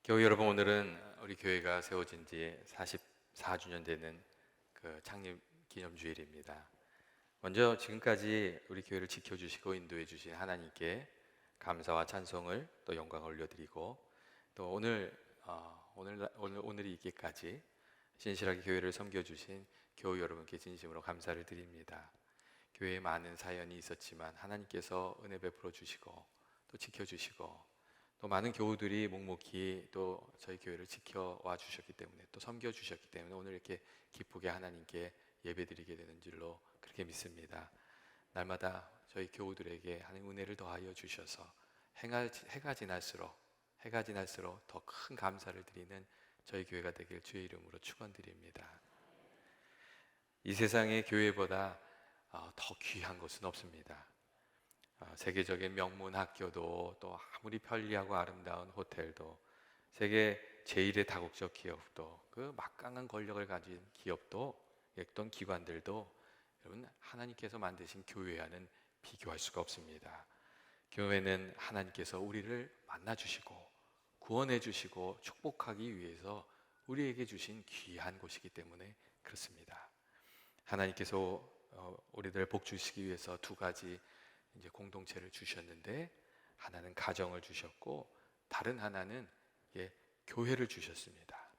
교회 여러분, 오늘은 우리 교회가 세워진 지 44주년 되는 그 창립 기념주일입니다. 먼저 지금까지 우리 교회를 지켜주시고 인도해 주신 하나님께 감사와 찬송을 또 영광을 올려드리고, 또 오늘이 있기까지 신실하게 교회를 섬겨주신 교우 여러분께 진심으로 감사를 드립니다. 교회에 많은 사연이 있었지만 하나님께서 은혜 베풀어 주시고 또 지켜주시고, 또 많은 교우들이 묵묵히 또 저희 교회를 지켜와 주셨기 때문에, 또 섬겨 주셨기 때문에 오늘 이렇게 기쁘게 하나님께 예배드리게 되는 줄로 그렇게 믿습니다. 날마다 저희 교우들에게 하나님 은혜를 더하여 주셔서 해가 지날수록 더 큰 감사를 드리는 저희 교회가 되길 주의 이름으로 축원드립니다. 이 세상의 교회보다 더 귀한 것은 없습니다. 세계적인 명문 학교도, 또 아무리 편리하고 아름다운 호텔도, 세계 제1의 다국적 기업도, 그 막강한 권력을 가진 기업도, 어떤 기관들도 여러분, 하나님께서 만드신 교회와는 비교할 수가 없습니다. 교회는 하나님께서 우리를 만나주시고 구원해 주시고 축복하기 위해서 우리에게 주신 귀한 곳이기 때문에 그렇습니다. 하나님께서 우리들 복 주시기 위해서 두 가지 이제 공동체를 주셨는데, 하나는 가정을 주셨고 다른 하나는 교회를 주셨습니다.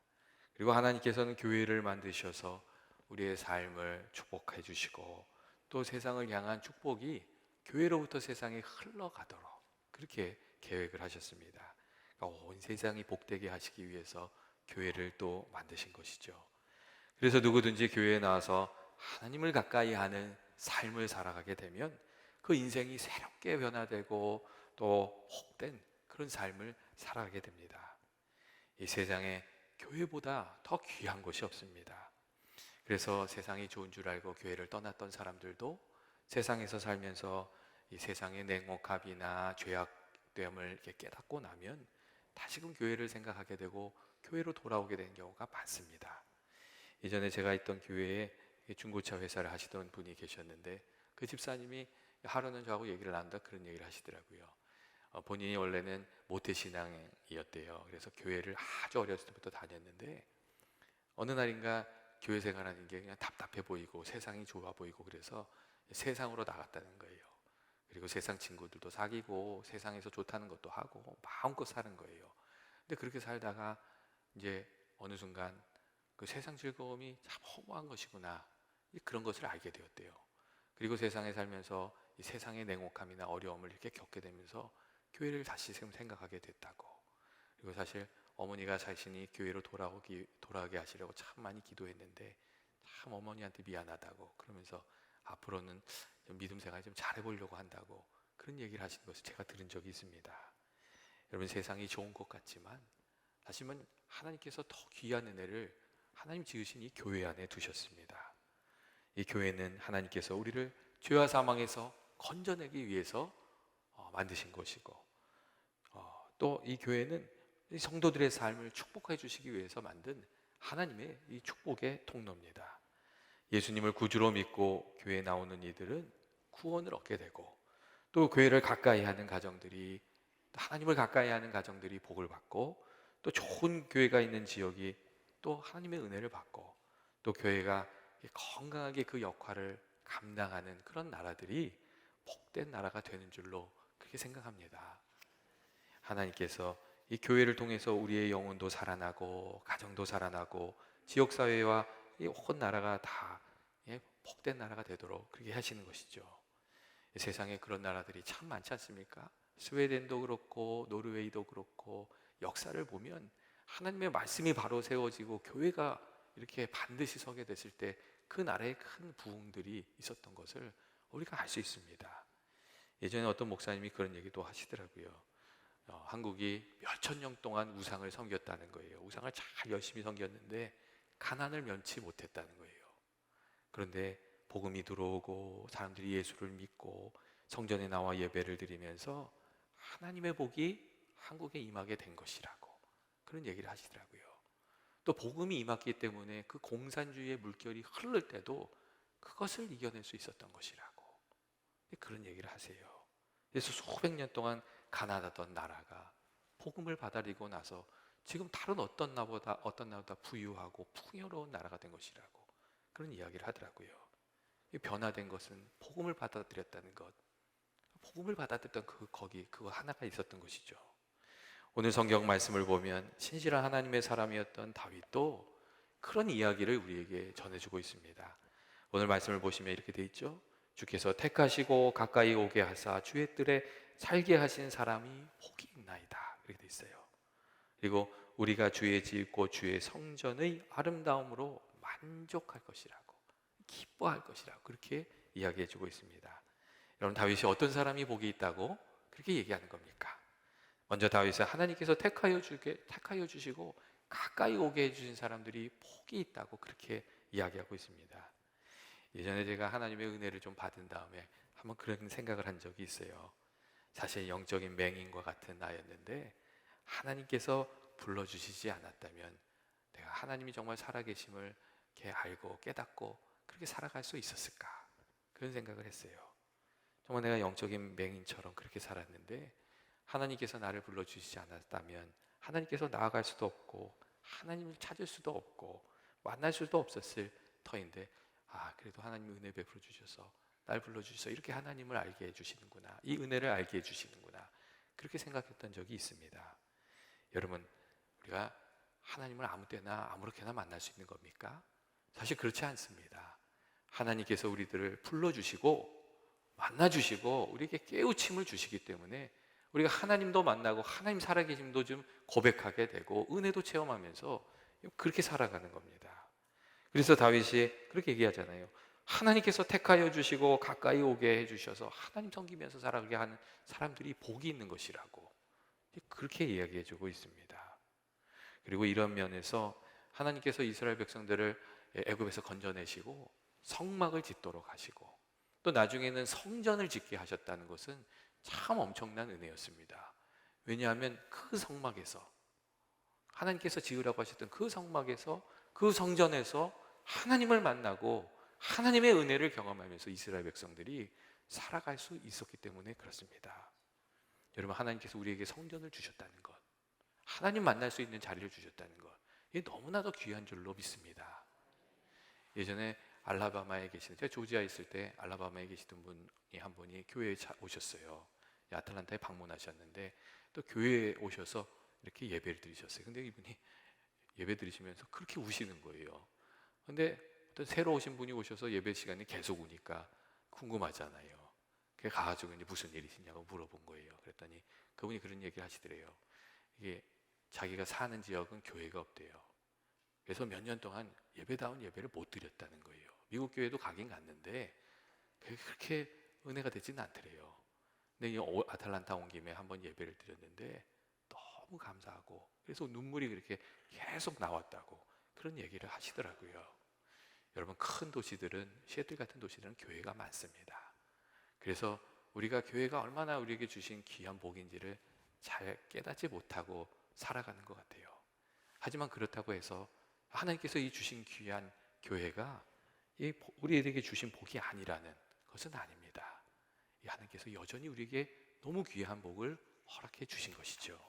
그리고 하나님께서는 교회를 만드셔서 우리의 삶을 축복해 주시고, 또 세상을 향한 축복이 교회로부터 세상에 흘러가도록 그렇게 계획을 하셨습니다. 그러니까 온 세상이 복되게 하시기 위해서 교회를 또 만드신 것이죠. 그래서 누구든지 교회에 나와서 하나님을 가까이 하는 삶을 살아가게 되면 그 인생이 새롭게 변화되고 또 복된 그런 삶을 살아가게 됩니다. 이 세상에 교회보다 더 귀한 것이 없습니다. 그래서 세상이 좋은 줄 알고 교회를 떠났던 사람들도 세상에서 살면서 이 세상의 냉혹함이나 죄악됨을 이렇게 깨닫고 나면 다시금 교회를 생각하게 되고 교회로 돌아오게 되는 경우가 많습니다. 예전에 제가 있던 교회에 중고차 회사를 하시던 분이 계셨는데, 그 집사님이 하루는 저하고 얘기를 나눈다 그런 얘기를 하시더라고요. 본인이 원래는 모태신앙이었대요. 그래서 교회를 아주 어렸을 때부터 다녔는데, 어느 날인가 교회 생활하는 게 그냥 답답해 보이고 세상이 좋아 보이고, 그래서 세상으로 나갔다는 거예요. 그리고 세상 친구들도 사귀고 세상에서 좋다는 것도 하고 마음껏 사는 거예요. 근데 그렇게 살다가 이제 어느 순간 그 세상 즐거움이 참 허무한 것이구나, 그런 것을 알게 되었대요. 그리고 세상에 살면서 이 세상의 냉혹함이나 어려움을 이렇게 겪게 되면서 교회를 다시 생각하게 됐다고. 그리고 사실 어머니가 자신이 교회로 돌아오게 하시려고 참 많이 기도했는데 참 어머니한테 미안하다고, 그러면서 앞으로는 좀 믿음 생활 좀 잘해보려고 한다고 그런 얘기를 하시는 것을 제가 들은 적이 있습니다. 여러분, 세상이 좋은 것 같지만 사실은 하나님께서 더 귀한 은혜를 하나님 지으신 이 교회 안에 두셨습니다. 이 교회는 하나님께서 우리를 죄와 사망에서 건져내기 위해서 만드신 것이고, 또 이 교회는 이 성도들의 삶을 축복해 주시기 위해서 만든 하나님의 이 축복의 통로입니다. 예수님을 구주로 믿고 교회에 나오는 이들은 구원을 얻게 되고, 또 교회를 가까이 하는 가정들이, 하나님을 가까이 하는 가정들이 복을 받고, 또 좋은 교회가 있는 지역이 또 하나님의 은혜를 받고, 또 교회가 건강하게 그 역할을 감당하는 그런 나라들이 복된 나라가 되는 줄로 그렇게 생각합니다. 하나님께서 이 교회를 통해서 우리의 영혼도 살아나고 가정도 살아나고 지역사회와 이 온 나라가 다 복된 나라가 되도록 그렇게 하시는 것이죠. 세상에 그런 나라들이 참 많지 않습니까? 스웨덴도 그렇고 노르웨이도 그렇고, 역사를 보면 하나님의 말씀이 바로 세워지고 교회가 이렇게 반드시 서게 됐을 때 그 나라에 큰 부흥들이 있었던 것을 우리가 알 수 있습니다. 예전에 어떤 목사님이 그런 얘기도 하시더라고요. 한국이 몇천 년 동안 우상을 섬겼다는 거예요. 우상을 잘 열심히 섬겼는데 가난을 면치 못했다는 거예요. 그런데 복음이 들어오고 사람들이 예수를 믿고 성전에 나와 예배를 드리면서 하나님의 복이 한국에 임하게 된 것이라고 그런 얘기를 하시더라고요. 또 복음이 임했기 때문에 그 공산주의의 물결이 흐를 때도 그것을 이겨낼 수 있었던 것이라고 그런 얘기를 하세요. 그래서 수백 년 동안 가난하던 나라가 복음을 받아들이고 나서 지금 다른 어떤 나보다 부유하고 풍요로운 나라가 된 것이라고 그런 이야기를 하더라고요. 이 변화된 것은 복음을 받아들였다는 것, 복음을 받아들였던 그거 하나가 있었던 것이죠. 오늘 성경 말씀을 보면 신실한 하나님의 사람이었던 다윗도 그런 이야기를 우리에게 전해주고 있습니다. 오늘 말씀을 보시면 이렇게 돼 있죠. 주께서 택하시고 가까이 오게 하사 주의 뜰에 살게 하신 사람이 복이 있나이다, 이렇게 돼 있어요. 그리고 우리가 주의 짓고 주의 성전의 아름다움으로 만족할 것이라고, 기뻐할 것이라고 그렇게 이야기해 주고 있습니다. 여러분, 다윗이 어떤 사람이 복이 있다고 그렇게 얘기하는 겁니까? 먼저 다윗은 하나님께서 택하여 주시고 가까이 오게 해주신 사람들이 복이 있다고 그렇게 이야기하고 있습니다. 예전에 제가 하나님의 은혜를 좀 받은 다음에 한번 그런 생각을 한 적이 있어요. 사실 영적인 맹인과 같은 나였는데 하나님께서 불러주시지 않았다면 내가 하나님이 정말 살아계심을 이렇게 알고 깨닫고 그렇게 살아갈 수 있었을까, 그런 생각을 했어요. 정말 내가 영적인 맹인처럼 그렇게 살았는데 하나님께서 나를 불러주시지 않았다면 하나님께서 나아갈 수도 없고 하나님을 찾을 수도 없고 만날 수도 없었을 터인데, 그래도 하나님 은혜 베풀어 주셔서 날 불러주셔서 이렇게 하나님을 알게 해주시는구나, 이 은혜를 알게 해주시는구나, 그렇게 생각했던 적이 있습니다. 여러분, 우리가 하나님을 아무 때나 아무렇게나 만날 수 있는 겁니까? 사실 그렇지 않습니다. 하나님께서 우리들을 불러주시고 만나주시고 우리에게 깨우침을 주시기 때문에 우리가 하나님도 만나고 하나님 살아계심도 좀 고백하게 되고 은혜도 체험하면서 그렇게 살아가는 겁니다. 그래서 다윗이 그렇게 얘기하잖아요. 하나님께서 택하여 주시고 가까이 오게 해주셔서 하나님 섬기면서 살아가게 하는 사람들이 복이 있는 것이라고 그렇게 이야기해주고 있습니다. 그리고 이런 면에서 하나님께서 이스라엘 백성들을 애굽에서 건져내시고 성막을 짓도록 하시고 또 나중에는 성전을 짓게 하셨다는 것은 참 엄청난 은혜였습니다. 왜냐하면 그 성막에서, 하나님께서 지으라고 하셨던 그 성막에서, 그 성전에서 하나님을 만나고 하나님의 은혜를 경험하면서 이스라엘 백성들이 살아갈 수 있었기 때문에 그렇습니다. 여러분, 하나님께서 우리에게 성전을 주셨다는 것, 하나님 만날 수 있는 자리를 주셨다는 것, 이게 너무나도 귀한 줄로 믿습니다. 예전에 알라바마에 계시는, 제가 조지아에 있을 때 알라바마에 계시던 분이 한 분이 교회에 아틀란타에 방문하셨는데 또 교회에 오셔서 이렇게 예배를 드리셨어요. 근데 이분이 예배 드리시면서 그렇게 우시는 거예요. 근데 어떤 새로 오신 분이 오셔서 예배 시간에 계속 우니까 궁금하잖아요. 그래 가가지고 이제 무슨 일이시냐고 물어본 거예요. 그랬더니 그분이 그런 얘기를 하시더래요. 이게 자기가 사는 지역은 교회가 없대요. 그래서 몇 년 동안 예배다운 예배를 못 드렸다는 거예요. 미국 교회도 가긴 갔는데 그렇게 은혜가 되지는 않더래요. 근데 이 아틀란타 온 김에 한번 예배를 드렸는데 너무 감사하고 그래서 눈물이 그렇게 계속 나왔다고 그런 얘기를 하시더라고요. 여러분, 큰 도시들은, 시애틀 같은 도시들은 교회가 많습니다. 그래서 우리가 교회가 얼마나 우리에게 주신 귀한 복인지를 잘 깨닫지 못하고 살아가는 것 같아요. 하지만 그렇다고 해서 하나님께서 이 주신 귀한 교회가 우리에게 주신 복이 아니라는 것은 아닙니다. 하나님께서 여전히 우리에게 너무 귀한 복을 허락해 주신 것이죠.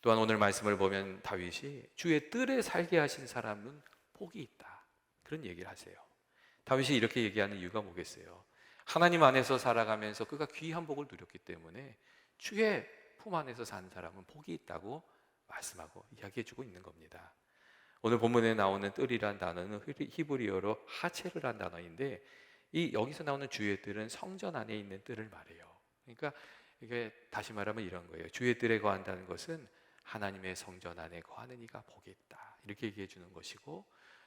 또한 오늘 말씀을 보면 다윗이 주의 뜰에 살게 하신 사람은 복이 있다, 그런 얘기를 하세요. 다윗이 이렇게 얘기하는 이유가 뭐겠어요? 하나님 안에서 살아가면서 그가 귀한 복을 누렸기 때문에 주의 품 안에서 사는 사람은 복이 있다고 말씀하고 이야기해주고 있는 겁니다. 오늘 본문에 나오는 뜰이란 단어는 히브리어로 하체르란 단어인데 여기서 나오는 주의 뜰은 성전 안에 있는 뜰을 말해요. 그러니까 이게 다시 말하면 이런 거예요. 주의 뜰에 거한다는 것은 하나님의 성전 안에 거하는 이가 복이 있다, 이렇게 얘기해 주는 것이고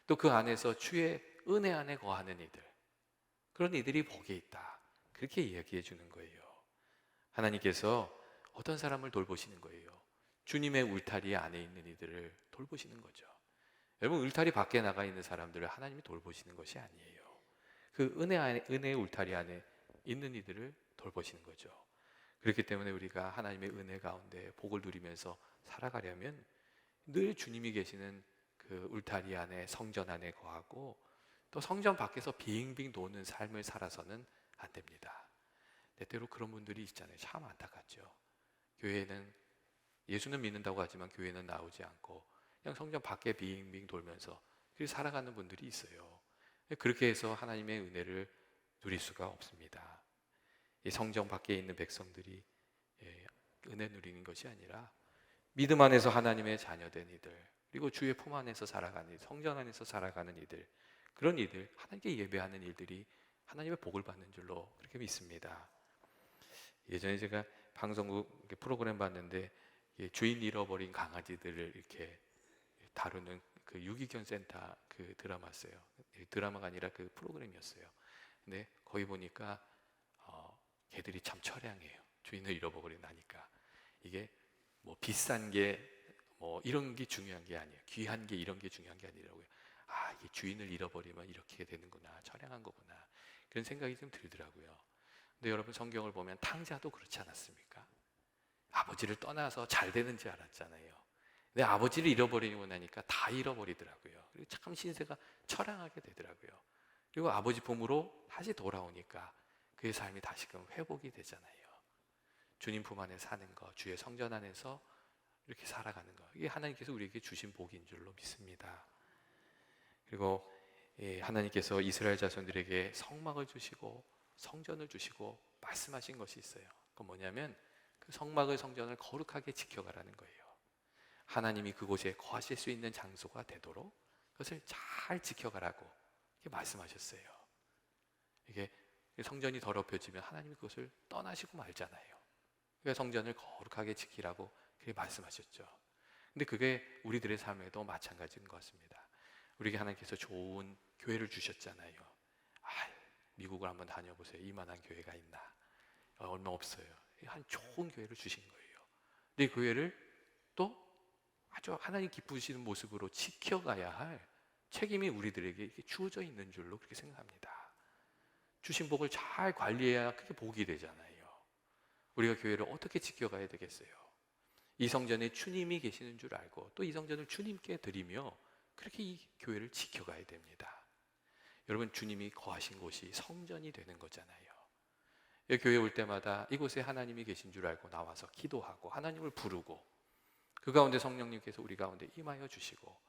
또 그 안에서 주의 은혜 안에 거하는 이들, 그런 이들이 복이 있다, 그렇게 이야기해 주는 거예요. 하나님께서 어떤 사람을 돌보시는 거예요? 주님의 울타리 안에 있는 이들을 돌보시는 거죠. 여러분, 울타리 밖에 나가 있는 사람들을 하나님이 돌보시는 것이 아니에요. 그 은혜의 울타리 안에 있는 이들을 돌보시는 거죠. 그렇기 때문에 우리가 하나님의 은혜 가운데 복을 누리면서 살아가려면 늘 주님이 계시는 그 울타리 안에, 성전 안에 거하고 또 성전 밖에서 빙빙 도는 삶을 살아서는 안 됩니다. 때때로 그런 분들이 있잖아요. 참 안타깝죠. 교회에는 예수는 믿는다고 하지만 교회는 나오지 않고 그냥 성전 밖에 빙빙 돌면서 그렇게 살아가는 분들이 있어요. 그렇게 해서 하나님의 은혜를 누릴 수가 없습니다. 이 성전 밖에 있는 백성들이 은혜 누리는 것이 아니라 믿음 안에서 하나님의 자녀된 이들, 그리고 주의 품 안에서 살아가는 이들, 성전 안에서 살아가는 이들, 그런 이들, 하나님께 예배하는 일들이 하나님의 복을 받는 줄로 그렇게 믿습니다. 예전에 제가 방송국 프로그램 봤는데 주인 잃어버린 강아지들을 이렇게 다루는 그 유기견 센터 그 드라마였어요. 드라마가 아니라 그 프로그램이었어요. 근데 거기 보니까 개들이 참 처량해요. 주인을 잃어버리고 나니까. 이게 뭐 비싼 게 뭐 이런 게 중요한 게 아니에요. 귀한 게 이런 게 중요한 게 아니라고요. 아, 이게 주인을 잃어버리면 이렇게 되는구나. 처량한 거구나. 그런 생각이 좀 들더라고요. 근데 여러분 성경을 보면 탕자도 그렇지 않았습니까? 아버지를 떠나서 잘 되는 줄 알았잖아요. 근데 아버지를 잃어버리고 나니까 다 잃어버리더라고요. 그리고 참 신세가 처량하게 되더라고요. 그리고 아버지 품으로 다시 돌아오니까 그의 삶이 다시금 회복이 되잖아요. 주님 품 안에 사는 것, 주의 성전 안에서 이렇게 살아가는 것, 이게 하나님께서 우리에게 주신 복인 줄로 믿습니다. 그리고 하나님께서 이스라엘 자손들에게 성막을 주시고 성전을 주시고 말씀하신 것이 있어요. 그건 뭐냐면 그 성막을, 성전을 거룩하게 지켜가라는 거예요. 하나님이 그곳에 거하실 수 있는 장소가 되도록 그것을 잘 지켜가라고 이렇게 말씀하셨어요. 이게 성전이 더럽혀지면 하나님이 그것을 떠나시고 말잖아요. 그러니까 성전을 거룩하게 지키라고 그렇게 말씀하셨죠. 근데 그게 우리들의 삶에도 마찬가지인 것 같습니다. 우리에게 하나님께서 좋은 교회를 주셨잖아요. 미국을 한번 다녀보세요. 이만한 교회가 있나? 얼마 없어요. 한 좋은 교회를 주신 거예요. 근데 이 교회를 또 아주 하나님 기쁘시는 모습으로 지켜가야 할 책임이 우리들에게 이렇게 주어져 있는 줄로 그렇게 생각합니다. 주신 복을 잘 관리해야 그게 복이 되잖아요. 우리가 교회를 어떻게 지켜가야 되겠어요? 이 성전에 주님이 계시는 줄 알고 또 이 성전을 주님께 드리며 그렇게 이 교회를 지켜가야 됩니다. 여러분, 주님이 거하신 곳이 성전이 되는 거잖아요. 교회 올 때마다 이곳에 하나님이 계신 줄 알고 나와서 기도하고 하나님을 부르고 그 가운데 성령님께서 우리 가운데 임하여 주시고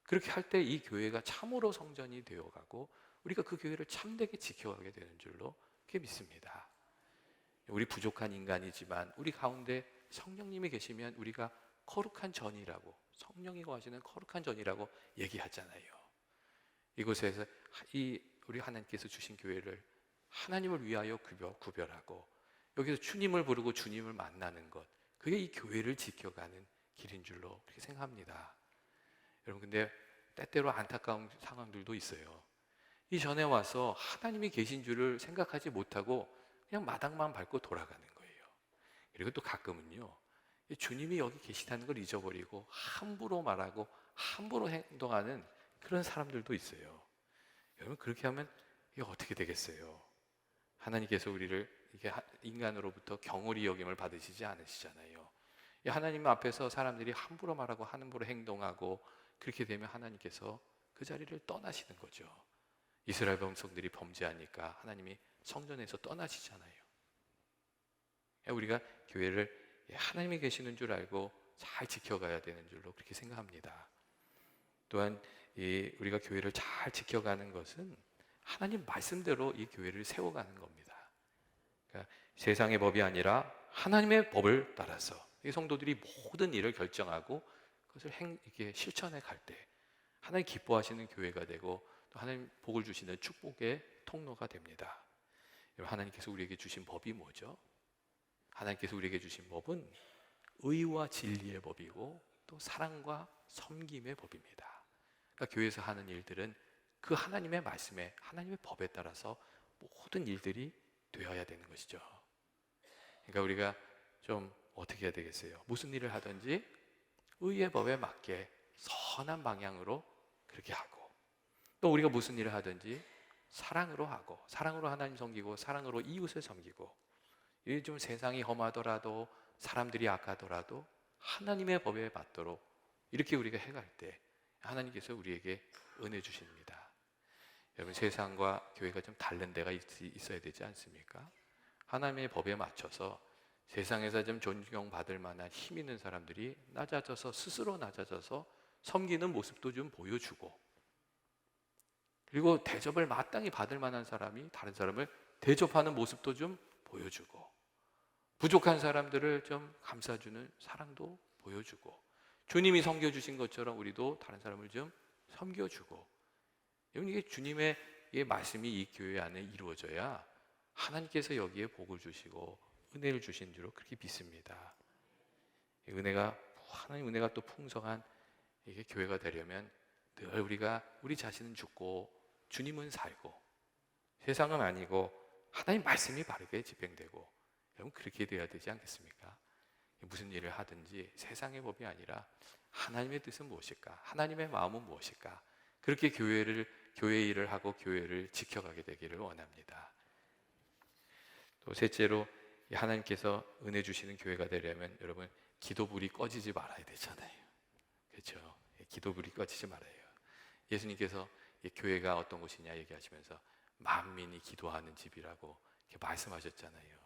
그렇게 할 때 이 교회가 참으로 성전이 되어가고 우리가 그 교회를 참되게 지켜가게 되는 줄로 그렇게 믿습니다. 우리 부족한 인간이지만 우리 가운데 성령님이 계시면 우리가 거룩한 전이라고, 성령이 거하시는 거룩한 전이라고 얘기하잖아요. 이곳에서 우리 하나님께서 주신 교회를 하나님을 위하여 구별하고 여기서 주님을 부르고 주님을 만나는 것, 그게 이 교회를 지켜가는 길인 줄로 그렇게 생각합니다. 여러분, 근데 때때로 안타까운 상황들도 있어요. 이 전에 와서 하나님이 계신 줄을 생각하지 못하고 그냥 마당만 밟고 돌아가는 거예요. 그리고 또 가끔은요, 주님이 여기 계시다는 걸 잊어버리고 함부로 말하고 함부로 행동하는 그런 사람들도 있어요. 여러분, 그렇게 하면 이게 어떻게 되겠어요? 하나님께서 우리를 이게 인간으로부터 경홀히 여김을 받으시지 않으시잖아요. 하나님 앞에서 사람들이 함부로 말하고 함부로 행동하고 그렇게 되면 하나님께서 그 자리를 떠나시는 거죠. 이스라엘 백성들이 범죄하니까 하나님이 성전에서 떠나시잖아요. 우리가 교회를 하나님이 계시는 줄 알고 잘 지켜가야 되는 줄로 그렇게 생각합니다. 또한 우리가 교회를 잘 지켜가는 것은 하나님 말씀대로 이 교회를 세워가는 겁니다. 그러니까 세상의 법이 아니라 하나님의 법을 따라서 이 성도들이 모든 일을 결정하고 그것을 이렇게 실천해 갈 때 하나님 기뻐하시는 교회가 되고 또 하나님 복을 주시는 축복의 통로가 됩니다. 하나님께서 우리에게 주신 법이 뭐죠? 하나님께서 우리에게 주신 법은 의와 진리의 법이고 또 사랑과 섬김의 법입니다. 그러니까 교회에서 하는 일들은 그 하나님의 말씀에, 하나님의 법에 따라서 모든 일들이 되어야 되는 것이죠. 그러니까 우리가 좀 어떻게 해야 되겠어요? 무슨 일을 하든지 의의 법에 맞게 선한 방향으로 그렇게 하고, 또 우리가 무슨 일을 하든지 사랑으로 하고, 사랑으로 하나님 섬기고 사랑으로 이웃을 섬기고, 요즘 세상이 험하더라도 사람들이 악하더라도 하나님의 법에 맞도록 이렇게 우리가 해갈 때 하나님께서 우리에게 은혜 주십니다. 여러분, 세상과 교회가 좀 다른 데가 있어야 되지 않습니까? 하나님의 법에 맞춰서 세상에서 좀 존경받을 만한 힘 있는 사람들이 낮아져서 스스로 낮아져서 섬기는 모습도 좀 보여주고, 그리고 대접을 마땅히 받을 만한 사람이 다른 사람을 대접하는 모습도 좀 보여주고, 부족한 사람들을 좀 감싸주는 사랑도 보여주고, 주님이 섬겨주신 것처럼 우리도 다른 사람을 좀 섬겨주고, 이게 주님의 말씀이 이 교회 안에 이루어져야 하나님께서 여기에 복을 주시고 은혜를 주신 줄로 그렇게 믿습니다. 은혜가, 하나님 은혜가 또 풍성한 이게 교회가 되려면 늘 우리가 우리 자신은 죽고 주님은 살고, 세상은 아니고 하나님 말씀이 바르게 집행되고, 여러분 그렇게 돼야 되지 않겠습니까? 무슨 일을 하든지 세상의 법이 아니라 하나님의 뜻은 무엇일까? 하나님의 마음은 무엇일까? 그렇게 교회 일을 하고 교회를 지켜가게 되기를 원합니다. 또 셋째로, 하나님께서 은혜 주시는 교회가 되려면 여러분 기도불이 꺼지지 말아야 되잖아요. 그렇죠? 기도불이 꺼지지 말아요. 예수님께서 교회가 어떤 곳이냐 얘기하시면서 만민이 기도하는 집이라고 이렇게 말씀하셨잖아요.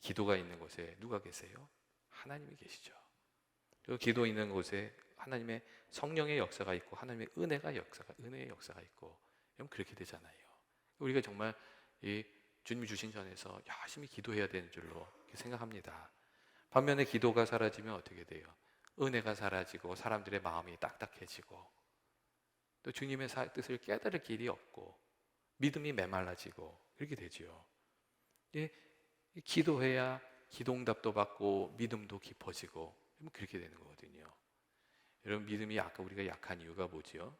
기도가 있는 곳에 누가 계세요? 하나님이 계시죠. 그 기도 있는 곳에 하나님의 성령의 역사가 있고 하나님의 은혜의 역사가 있고, 그럼 그렇게 되잖아요. 우리가 정말 이 주님이 주신 전에서 열심히 기도해야 되는 줄로 생각합니다. 반면에 기도가 사라지면 어떻게 돼요? 은혜가 사라지고 사람들의 마음이 딱딱해지고, 또 주님의 뜻을 깨달을 길이 없고 믿음이 메말라지고 그렇게 되죠. 기도해야 기도응답도 받고 믿음도 깊어지고 그렇게 되는 거거든요. 여러분 믿음이 우리가 약한 이유가 뭐지요?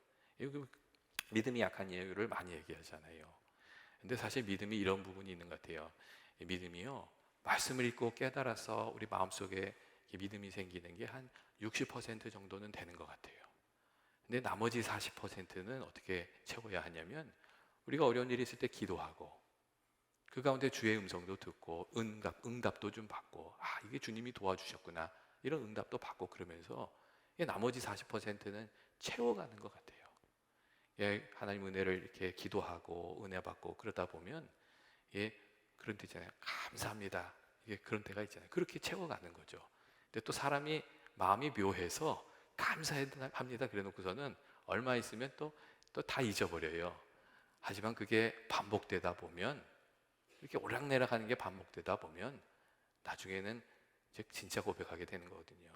믿음이 약한 이유를 많이 얘기하잖아요. 근데 사실 믿음이 이런 부분이 있는 것 같아요. 믿음이요, 말씀을 읽고 깨달아서 우리 마음속에 믿음이 생기는 게 한 60% 정도는 되는 것 같아요. 근데 나머지 40%는 어떻게 채워야 하냐면, 우리가 어려운 일이 있을 때 기도하고 그 가운데 주의 음성도 듣고 응답도 좀 받고, 이게 주님이 도와주셨구나 이런 응답도 받고, 그러면서 나머지 40%는 채워가는 것 같아요. 하나님 은혜를 이렇게 기도하고 은혜 받고 그러다 보면 그런 데 있잖아요. 감사합니다. 그런 데가 있잖아요. 그렇게 채워가는 거죠. 근데 또 사람이 마음이 묘해서 감사합니다 그래 놓고서는 얼마 있으면 또 다 잊어버려요. 하지만 그게 반복되다 보면, 이렇게 오락내락하는 게 반복되다 보면 나중에는 진짜 고백하게 되는 거거든요.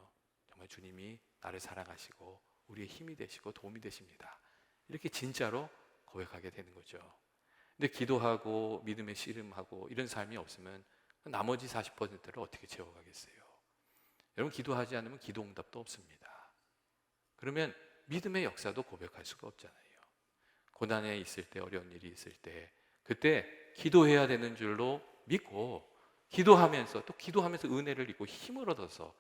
정말 주님이 나를 사랑하시고 우리의 힘이 되시고 도움이 되십니다. 이렇게 진짜로 고백하게 되는 거죠. 근데 기도하고 믿음의 씨름하고 이런 삶이 없으면 나머지 40%를 어떻게 채워가겠어요? 여러분 기도하지 않으면 기도응답도 없습니다. 그러면 믿음의 역사도 고백할 수가 없잖아요. 고난에 있을 때, 어려운 일이 있을 때, 그때 기도해야 되는 줄로 믿고 기도하면서 은혜를 입고 힘을 얻어서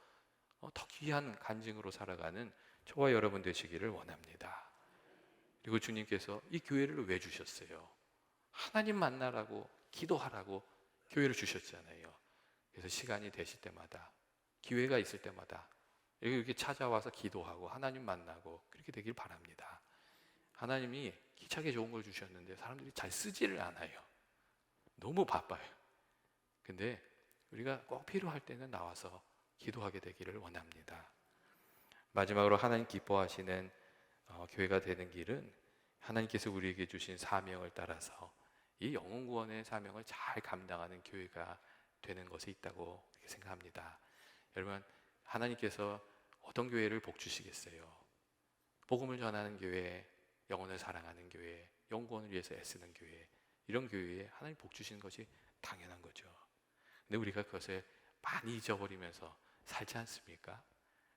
더 귀한 간증으로 살아가는 저와 여러분 되시기를 원합니다. 그리고 주님께서 이 교회를 왜 주셨어요? 하나님 만나라고, 기도하라고 교회를 주셨잖아요. 그래서 시간이 되실 때마다, 기회가 있을 때마다 이렇게 찾아와서 기도하고 하나님 만나고 그렇게 되길 바랍니다. 하나님이 기차게 좋은 걸 주셨는데 사람들이 잘 쓰지를 않아요. 너무 바빠요. 근데 우리가 꼭 필요할 때는 나와서 기도하게 되기를 원합니다. 마지막으로 하나님 기뻐하시는 교회가 되는 길은 하나님께서 우리에게 주신 사명을 따라서 이 영혼 구원의 사명을 잘 감당하는 교회가 되는 것에 있다고 생각합니다. 여러분, 하나님께서 어떤 교회를 복 주시겠어요? 복음을 전하는 교회, 영혼을 사랑하는 교회, 영혼 구원을 위해서 애쓰는 교회, 이런 교회에 하나님 복 주시는 것이 당연한 거죠. 근데 우리가 그것을 많이 잊어버리면서 살지 않습니까?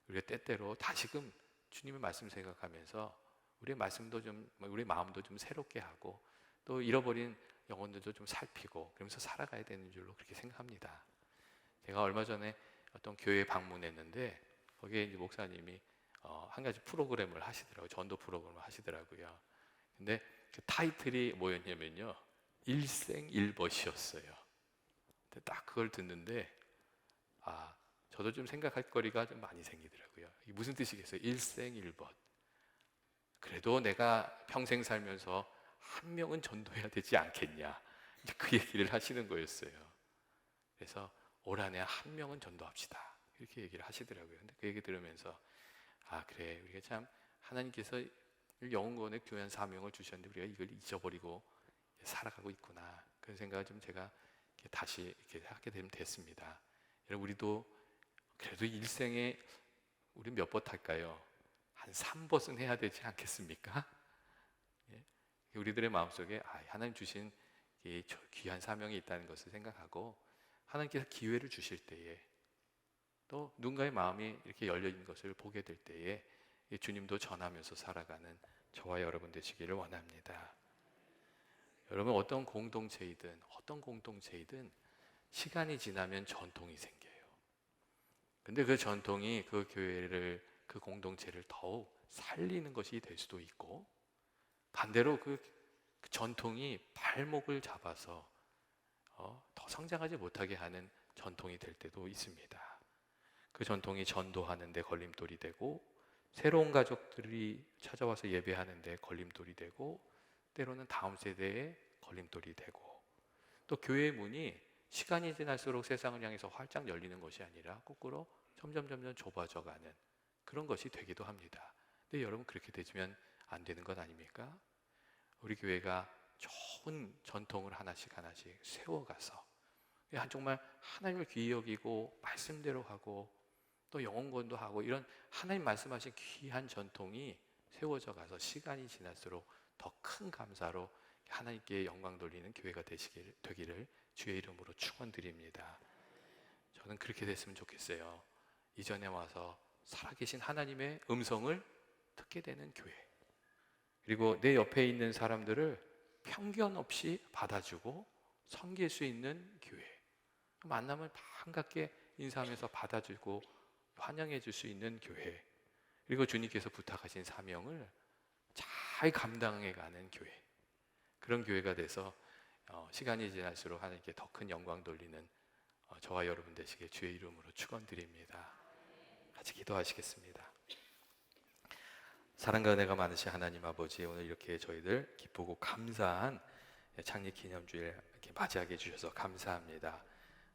우리가 때때로 다시금 주님의 말씀 생각하면서 우리의 말씀도 우리 마음도 좀 새롭게 하고, 또 잃어버린 영혼들도 좀 살피고 그러면서 살아가야 되는 줄로 그렇게 생각합니다. 제가 얼마 전에 어떤 교회에 방문했는데 거기에 이제 목사님이 한 가지 프로그램을 하시더라고요. 전도 프로그램을 하시더라고요. 근데 그 타이틀이 뭐였냐면요, 일생일벗이었어요. 근데 딱 그걸 듣는데 저도 좀 생각할 거리가 좀 많이 생기더라고요. 이게 무슨 뜻이겠어요? 일생일벗. 그래도 내가 평생 살면서 한 명은 전도해야 되지 않겠냐, 이제 그 얘기를 하시는 거였어요. 그래서 올 한 해 한 명은 전도합시다. 이렇게 얘기를 하시더라고요. 근데 그 얘기 들으면서 아 그래, 우리가 참 하나님께서 영혼권의 귀한 사명을 주셨는데 우리가 이걸 잊어버리고 살아가고 있구나, 그런 생각을 좀 제가 이렇게 다시 이렇게 하게 됐습니다. 여러분, 우리도 그래도 일생에 우리 몇 번 탈까요? 한 3번은 해야 되지 않겠습니까? 예? 우리들의 마음속에 하나님 주신 이 귀한 사명이 있다는 것을 생각하고, 하나님께서 기회를 주실 때에 또 누군가의 마음이 이렇게 열려 있는 것을 보게 될 때에 주님도 전하면서 살아가는 저와 여러분 되시기를 원합니다. 여러분, 어떤 공동체이든 시간이 지나면 전통이 생겨요. 근데 그 전통이 그 교회를, 그 공동체를 더욱 살리는 것이 될 수도 있고, 반대로 그 전통이 발목을 잡아서 더 성장하지 못하게 하는 전통이 될 때도 있습니다. 그 전통이 전도하는 데 걸림돌이 되고, 새로운 가족들이 찾아와서 예배하는 데 걸림돌이 되고, 때로는 다음 세대에 걸림돌이 되고, 또 교회의 문이 시간이 지날수록 세상을 향해서 활짝 열리는 것이 아니라 거꾸로 점점 좁아져 가는 그런 것이 되기도 합니다. 근데 여러분, 그렇게 되면 안 되는 것 아닙니까? 우리 교회가 좋은 전통을 하나씩 세워가서 정말 하나님을 귀히 여기고 말씀대로 하고 또 영혼권도 하고, 이런 하나님 말씀하신 귀한 전통이 세워져 가서 시간이 지날수록 더 큰 감사로 하나님께 영광 돌리는 교회가 되기를 주의 이름으로 축원드립니다. 저는 그렇게 됐으면 좋겠어요. 이전에 와서 살아계신 하나님의 음성을 듣게 되는 교회, 그리고 내 옆에 있는 사람들을 편견 없이 받아주고 섬길 수 있는 교회, 만나면 반갑게 인사하면서 받아주고 환영해 줄 수 있는 교회, 그리고 주님께서 부탁하신 사명을 잘 감당해가는 교회, 그런 교회가 돼서 시간이 지날수록 하나님께 더 큰 영광 돌리는 저와 여러분 되시길 주의 이름으로 축원드립니다. 같이 기도하시겠습니다. 사랑과 은혜가 많으신 하나님 아버지, 오늘 이렇게 저희들 기쁘고 감사한 창립 기념주일 이렇게 맞이하게 해주셔서 감사합니다.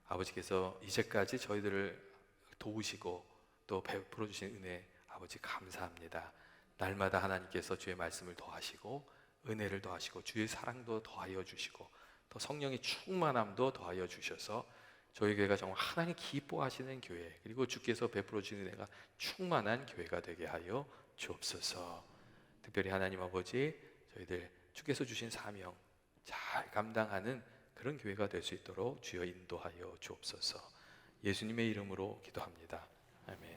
아버지께서 이제까지 저희들을 도우시고 또 베풀어 주신 은혜, 아버지 감사합니다. 날마다 하나님께서 주의 말씀을 더하시고 은혜를 더하시고 주의 사랑도 더하여 주시고 또 성령의 충만함도 더하여 주셔서 저희 교회가 정말 하나님 기뻐하시는 교회, 그리고 주께서 베풀어 주신 은혜가 충만한 교회가 되게 하여 주옵소서. 특별히 하나님 아버지, 저희들 주께서 주신 사명 잘 감당하는 그런 교회가 될 수 있도록 주여 인도하여 주옵소서. 예수님의 이름으로 기도합니다. 아멘.